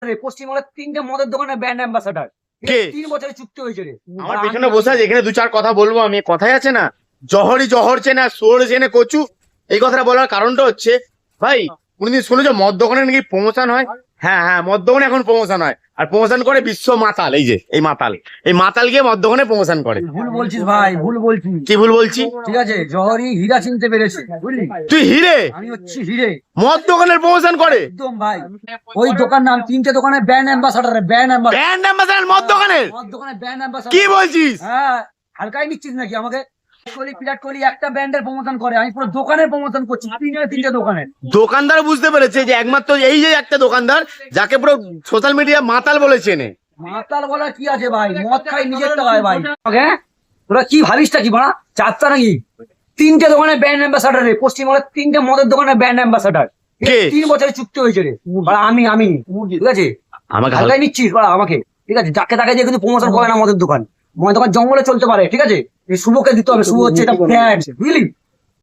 পশ্চিমবঙ্গের 3টে মদের দোকানের ব্র্যান্ড অ্যাম্বাসাডার। কে? 3 বছরের চুক্তি হয়েছে রে। আমার পেছনে বসে আছে, এখানে দু চার কথা বলবো আমি। কথাই আছে না, জহরই জহর চেনে আর সোর চেনে কচু। এই কথাটা বলার কারণটা হচ্ছে, ভাই কোনদিন শুনেছো মদ দোকানে নাকি প্রমোশন হয়? হ্যাঁ হ্যাঁ, মদ দোকানে এখন প্রমোশন হয়, আর প্রমোশন করে বিশ্ব মাতাল। এই যে এই মাতাল গিয়ে মদ দোকানে প্রমোশন করে। ভুল বলছিস ভাই, ভুল বলছিস। কি ভুল বলছি? ঠিক আছে, জহরি হীরা চিনতে পেরেছে, বুঝলি? তুই হিরে আমি হচ্ছি হিরে। মদ দোকানের প্রমোশন করে? একদম ভাই, ওই দোকান নাম 3টে দোকানের brand ambassador, brand ambassador. Brand ambassador মদ দোকানের? মদ দোকানের ব্র্যান্ড অ্যাম্বাসাডার। কি বলছিস? হ্যাঁ, হালকাই নিচ্ছিস নাকি আমাকে? বিরাট কোহলি একটা ব্র্যান্ডের প্রমোশন করে, আমি পুরো দোকানের প্রমোশন করছি, 3টে দোকানের। দোকানদার বুঝতে পেরেছে যে একমাত্র এই যে একটা দোকানদার যাকে পুরো সোশ্যাল মিডিয়া মাতাল বলে চেনে। মাতাল বলা কি আছে ভাই, মদ খাই নিজের টাকায় ভাই। ওকে, তোরা কি ভাবিসটা কি বাড়া, চারটা নাকি? 3টে দোকানের ব্র্যান্ড অ্যাম্বাসাডার রে, পশ্চিমবঙ্গের 3টে মদের দোকানের ব্র্যান্ড অ্যাম্বাসাডার। কে? 3 বছরের চুক্তি হয়েছে রে। বাড়া আমি ঠিক আছে, আমাকে হালকাই নিচ্ছিস বাড়া আমাকে। ঠিক আছে, যাকে তাকে দিয়ে কিন্তু প্রমোশন করে না মদের দোকান। মদের দোকান জঙ্গলে চলতে পারে, ঠিক আছে? এই শুভকে দিতে হবে, শুভ হচ্ছে এটা ব্র্যান্ড, বুঝলি?